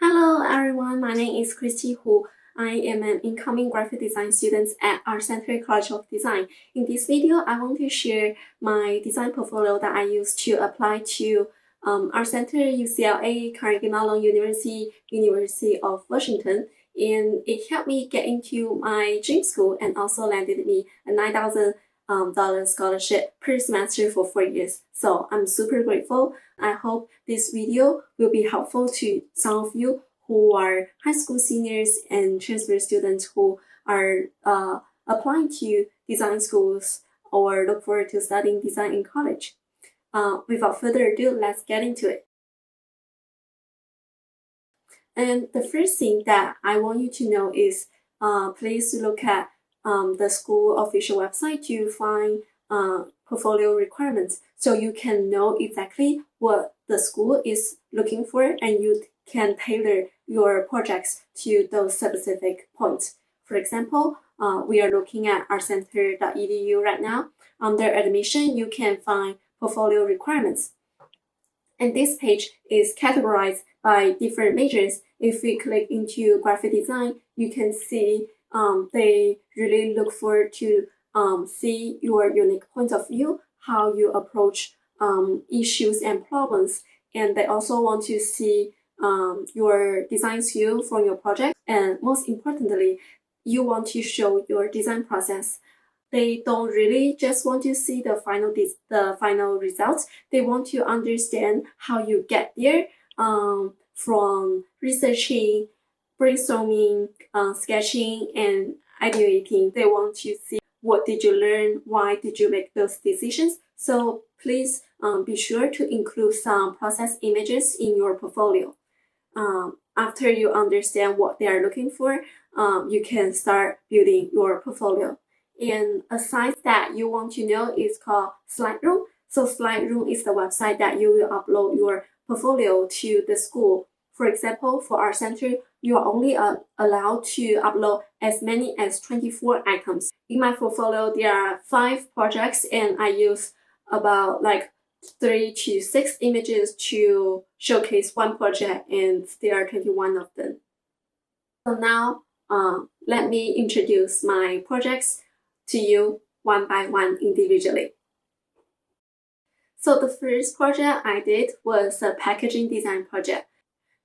Hello everyone, my name is Christy Hu. I am an incoming graphic design student at Art Center College of Design. In this video, I want to share my design portfolio that I use to apply to Art Center, UCLA, Carnegie Mellon University, University of Washington, and it helped me get into my dream school and also landed me a $9,000 scholarship per semester for 4 years. So I'm super grateful. I hope this video will be helpful to some of you who are high school seniors and transfer students who are applying to design schools or look forward to studying design in college. Without further ado, let's get into it. And the first thing that I want you to know is please look at the school official website to find portfolio requirements so you can know exactly what the school is looking for and you can tailor your projects to those specific points. For example, we are looking at artcenter.edu right now. Under admission, you can find portfolio requirements. And this page is categorized by different majors. If we click into graphic design, you can see they really look forward to see your unique point of view, how you approach issues and problems. And they also want to see your design skill from your project. And most importantly, you want to show your design process. They don't really just want to see the final results. They want to understand how you get there from researching, brainstorming, sketching, and ideating. They want to see what did you learn, why did you make those decisions. So please be sure to include some process images in your portfolio. After you understand what they are looking for, you can start building your portfolio. And a site that you want to know is called SlideRoom. So SlideRoom is the website that you will upload your portfolio to the school. For example, for Art Center, you are only allowed to upload as many as 24 items. In my portfolio, there are 5 projects and I use about 3 to 6 images to showcase one project, and there are 21 of them. So now, let me introduce my projects to you one by one individually. So the first project I did was a packaging design project.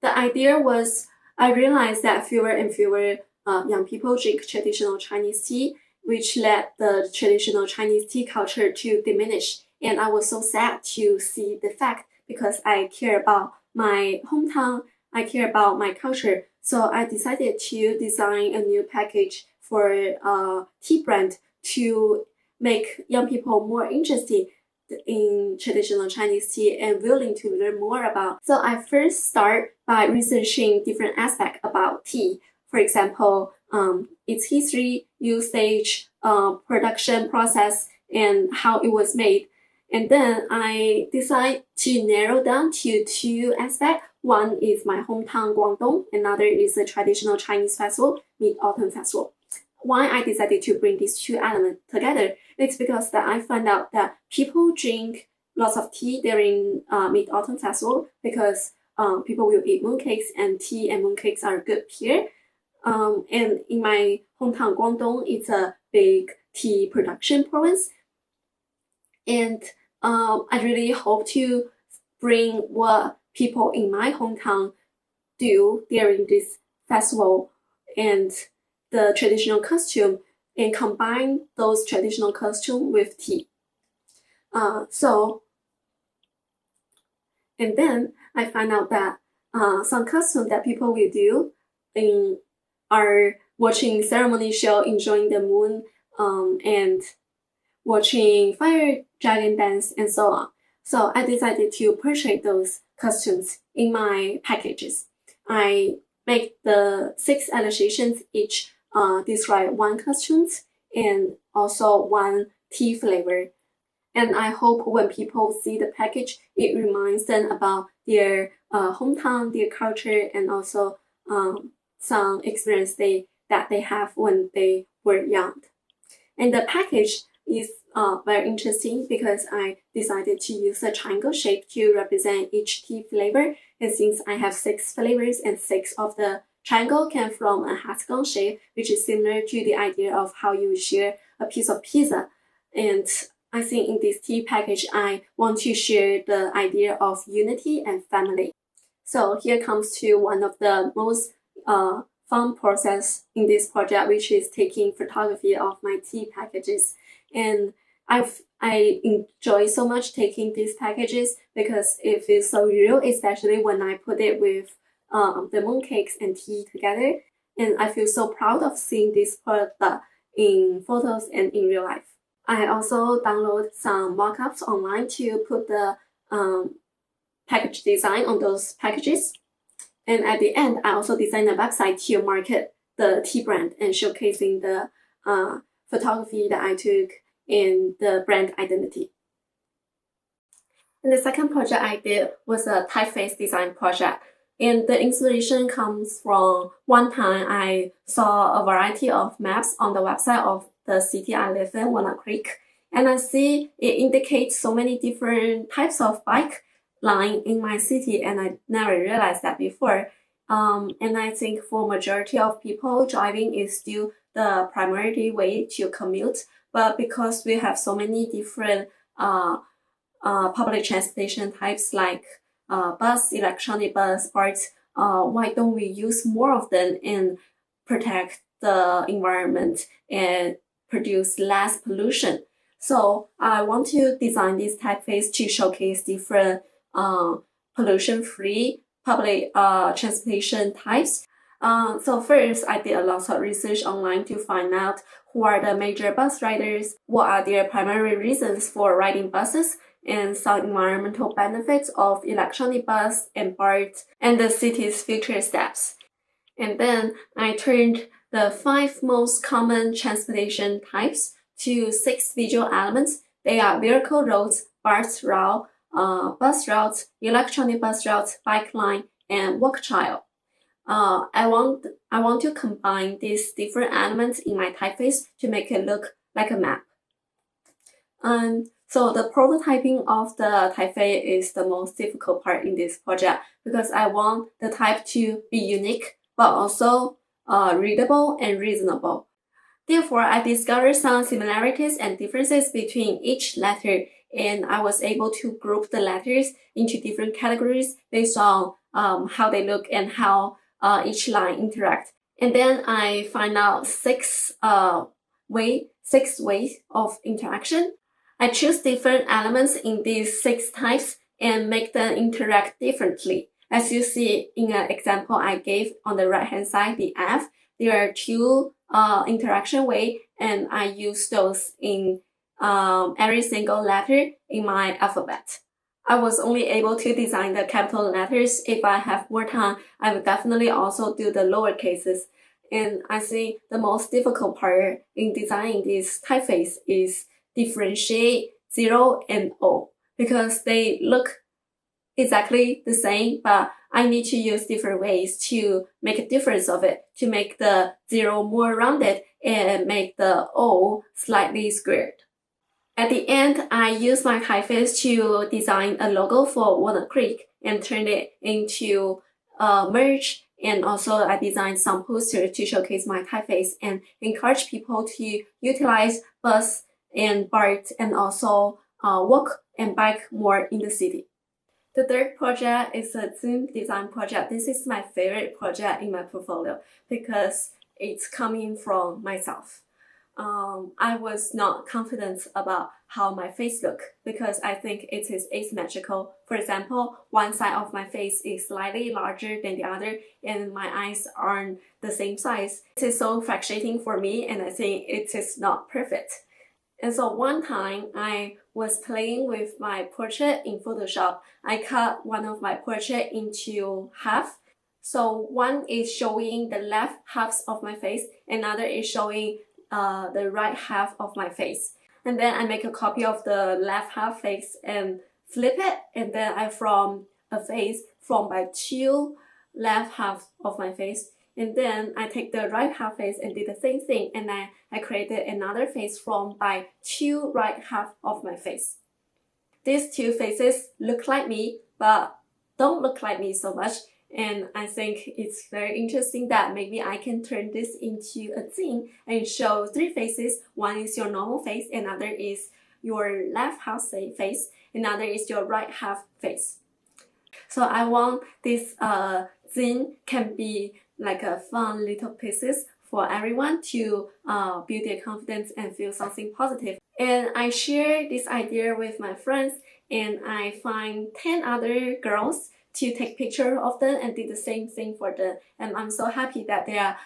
The idea was I realized that fewer and fewer young people drink traditional Chinese tea, which led the traditional Chinese tea culture to diminish. And I was so sad to see the fact because I care about my hometown, I care about my culture. So I decided to design a new package for a tea brand to make young people more interested in traditional Chinese tea and willing to learn more about. So I first start by researching different aspects about tea. For example, its history, usage, production process, and how it was made. And then I decide to narrow down to 2 aspects. One is my hometown Guangdong, another is the traditional Chinese festival, Mid-Autumn Festival. Why I decided to bring these 2 elements together is because that I found out that people drink lots of tea during Mid-Autumn Festival because people will eat mooncakes, and tea and mooncakes are good here. And in my hometown Guangdong, it's a big tea production province. And I really hope to bring what people in my hometown do during this festival and the traditional costume and combine those traditional costumes with tea. And then I find out that some costumes that people will do are watching ceremony show, enjoying the moon, and watching fire dragon dance, and so on. So I decided to purchase those costumes in my packages. I make the 6 illustrations each describe 1 costume and also 1 tea flavor. And I hope when people see the package, it reminds them about their hometown, their culture, and also some experience that they have when they were young. And the package is very interesting because I decided to use a triangle shape to represent each tea flavor. And since I have 6 flavors and 6 of the triangle came from a hexagon shape, which is similar to the idea of how you share a piece of pizza. And I think in this tea package, I want to share the idea of unity and family. So here comes to one of the most fun process in this project, which is taking photography of my tea packages. And I enjoy so much taking these packages because it feels so real, especially when I put it with the mooncakes and tea together. And I feel so proud of seeing this product in photos and in real life. I also download some mockups online to put the package design on those packages. And at the end, I also designed a website to market the tea brand and showcasing the photography that I took and the brand identity. And the second project I did was a typeface design project. And the inspiration comes from one time I saw a variety of maps on the website of the city I live in, Walnut Creek. And I see it indicates so many different types of bike line in my city, and I never realized that before. And I think for majority of people, driving is still the primary way to commute. But because we have so many different public transportation types like bus, electronic bus, parts, why don't we use more of them and protect the environment and produce less pollution? So I want to design this typeface to showcase different pollution-free public transportation types. So first, I did a lot of research online to find out who are the major bus riders, what are their primary reasons for riding buses, and some environmental benefits of electronic bus and BART, and the city's future steps. And then I turned the 5 most common transportation types to 6 visual elements. They are vehicle roads, BART route, bus routes, electronic bus routes, bike line, and walk trail. I want to combine these different elements in my typeface to make it look like a map. So the prototyping of the typeface is the most difficult part in this project because I want the type to be unique but also readable and reasonable. Therefore, I discovered some similarities and differences between each letter, and I was able to group the letters into different categories based on how they look and how each line interact. And then I find out 6 ways of interaction. I choose different elements in these 6 types and make them interact differently. As you see in an example I gave on the right hand side, the F, there are 2 interaction way, and I use those in every single letter in my alphabet. I was only able to design the capital letters. If I have more time, I will definitely also do the lower cases. And I think the most difficult part in designing this typeface is differentiate 0 and O because they look exactly the same, but I need to use different ways to make a difference of it, to make the 0 more rounded and make the O slightly squared. At the end, I used my typeface to design a logo for Walnut Creek and turn it into merch. And also I designed some posters to showcase my typeface and encourage people to utilize bus and BART and also walk and bike more in the city. The third project is a Zoom design project. This is my favorite project in my portfolio because it's coming from myself. I was not confident about how my face look because I think it is asymmetrical. For example, one side of my face is slightly larger than the other and my eyes aren't the same size. It is so frustrating for me and I think it is not perfect. And so one time I was playing with my portrait in Photoshop. I cut one of my portrait into half. So one is showing the left half of my face, another is showing the right half of my face. And then I make a copy of the left half face and flip it, and then I form a face formed by 2 left halves of my face. And then I take the right half face and did the same thing, and I created another face formed by two right half of my face. These two faces look like me, but don't look like me so much. And I think it's very interesting that maybe I can turn this into a thing and show three faces. One is your normal face, another is your left half face, another is your right half face. So I want this zine can be like a fun little pieces for everyone to build their confidence and feel something positive. And I share this idea with my friends, and I find 10 other girls to take picture of them and did the same thing for them. And I'm so happy that they are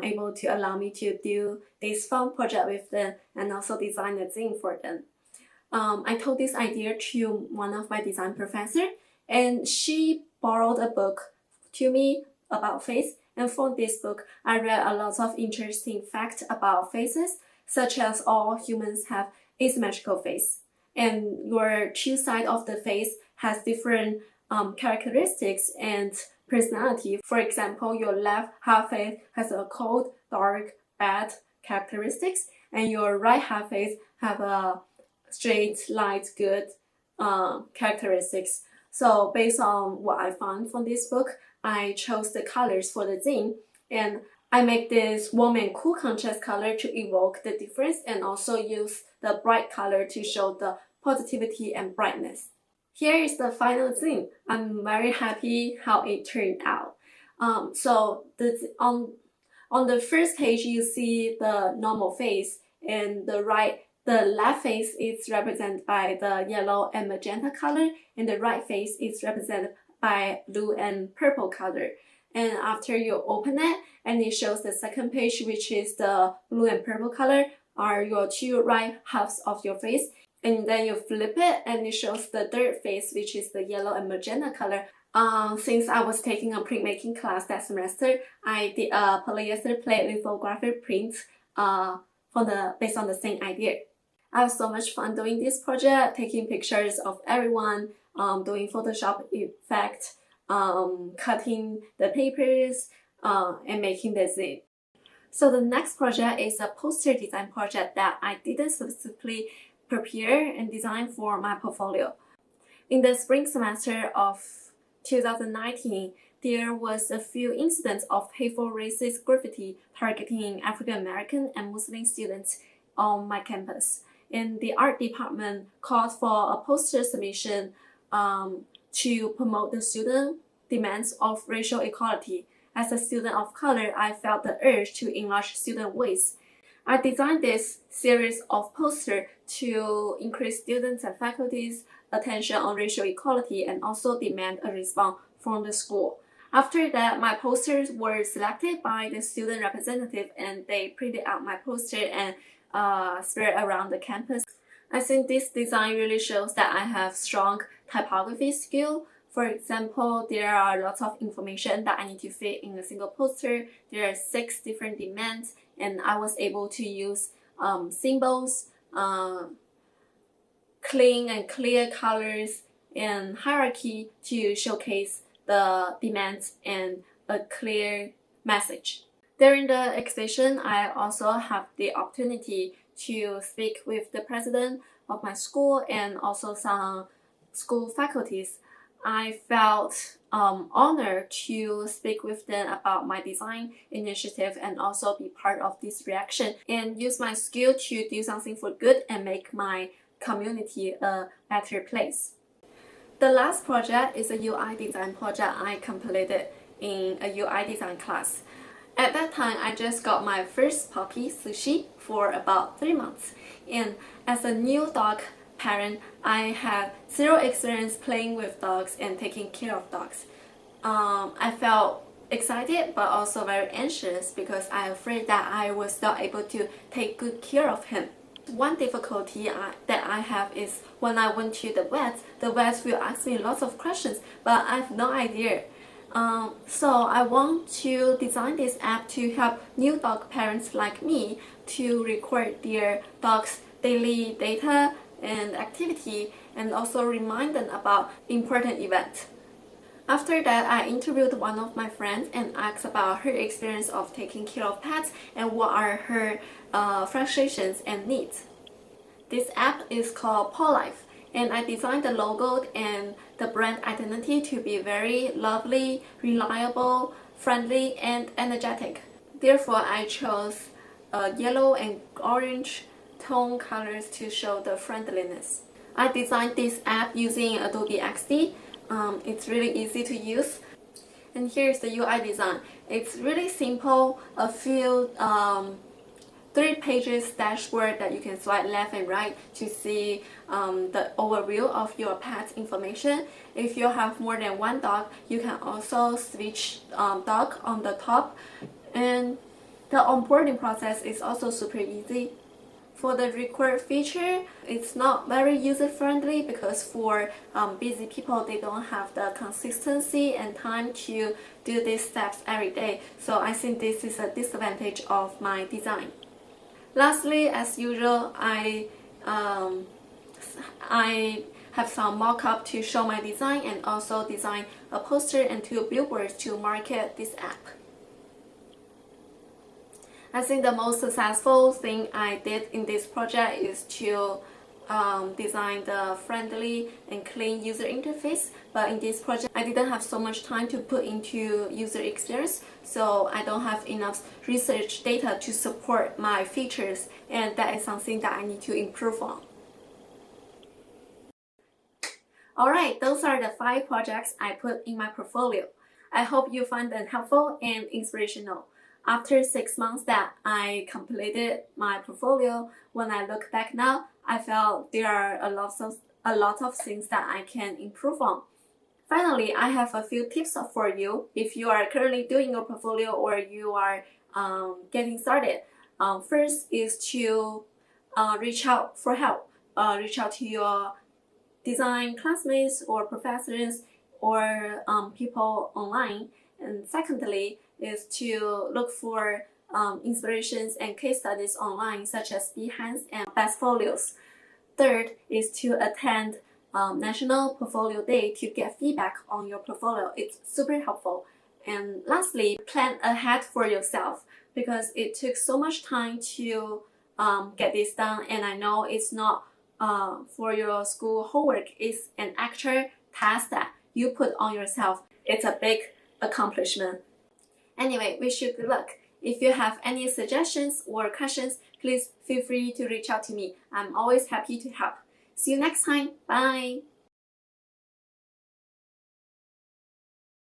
able to allow me to do this fun project with them and also design a zine for them. I told this idea to one of my design professors, and she borrowed a book to me about face. And from this book, I read a lot of interesting facts about faces, such as all humans have asymmetrical face, and your two sides of the face has different characteristics and personality. For example, your left half face has a cold, dark, bad characteristics, and your right half face have a straight, light, good characteristics. So based on what I found from this book, I chose the colors for the zine, and I make this warm and cool contrast color to evoke the difference, and also use the bright color to show the positivity and brightness. Here is the final zine. I'm very happy how it turned out. So on the first page you see the normal face, and the left face is represented by the yellow and magenta color, and the right face is represented by blue and purple color. And after you open it, and it shows the second page, which is the blue and purple color, are your two right halves of your face. And then you flip it, and it shows the third face, which is the yellow and magenta color. Since I was taking a printmaking class that semester, I did a polyester plate lithographic print based on the same idea. I had so much fun doing this project, taking pictures of everyone, doing Photoshop effect, cutting the papers, and making the zine. So the next project is a poster design project that I didn't specifically prepare and design for my portfolio. In the spring semester of 2019, there was a few incidents of hateful racist graffiti targeting African American and Muslim students on my campus. And the art department called for a poster submission to promote the student demands of racial equality. As a student of color, I felt the urge to enlarge student voice. I designed this series of posters to increase students and faculty's attention on racial equality and also demand a response from the school. After that, my posters were selected by the student representative, and they printed out my poster and spread around the campus. I think this design really shows that I have strong typography skill. For example, there are lots of information that I need to fit in a single poster. There are 6 different demands, and I was able to use symbols, clean and clear colors, and hierarchy to showcase the demands and a clear message. During the exhibition, I also have the opportunity to speak with the president of my school and also some school faculties. I felt honored to speak with them about my design initiative and also be part of this reaction and use my skill to do something for good and make my community a better place. The last project is a UI design project I completed in a UI design class. At that time, I just got my first puppy, Sushi, for about 3 months. And as a new dog parent, I had 0 experience playing with dogs and taking care of dogs. I felt excited but also very anxious because I'm afraid that I was not able to take good care of him. One difficulty that I have is when I went to the vet will ask me lots of questions, but I have no idea. So I want to design this app to help new dog parents like me to record their dog's daily data and activity, and also remind them about important events. After that, I interviewed one of my friends and asked about her experience of taking care of pets and what are her frustrations and needs. This app is called Polife, and I designed the logo and the brand identity to be very lovely, reliable, friendly, and energetic. Therefore, I chose yellow and orange tone colors to show the friendliness. I designed this app using Adobe XD. It's really easy to use. And here's the UI design. It's really simple, a few 3 pages dashboard that you can swipe left and right to see the overview of your pet's information. If you have more than one dog, you can also switch dog on the top. And the onboarding process is also super easy. For the record feature, it's not very user-friendly because for busy people, they don't have the consistency and time to do these steps every day. So I think this is a disadvantage of my design. Lastly, as usual, I have some mock-up to show my design and also design a poster and 2 billboards to market this app. I think the most successful thing I did in this project is to design the friendly and clean user interface, but in this project I didn't have so much time to put into user experience, so I don't have enough research data to support my features, and that is something that I need to improve on. Alright, those are the 5 projects I put in my portfolio. I hope you find them helpful and inspirational. After 6 months that I completed my portfolio, when I look back now, I felt there are a lot of things that I can improve on. Finally, I have a few tips for you if you are currently doing your portfolio or you are getting started. First is to reach out for help. Reach out to your design classmates or professors or people online. And secondly is to look for inspirations and case studies online, such as Behance and Bestfolios. Third is to attend National Portfolio Day to get feedback on your portfolio. It's super helpful. And lastly, plan ahead for yourself because it took so much time to get this done, and I know it's not for your school homework. It's an actual task that you put on yourself. It's a big accomplishment. Anyway, wish you good luck. If you have any suggestions or questions, please feel free to reach out to me. I'm always happy to help. See you next time. Bye!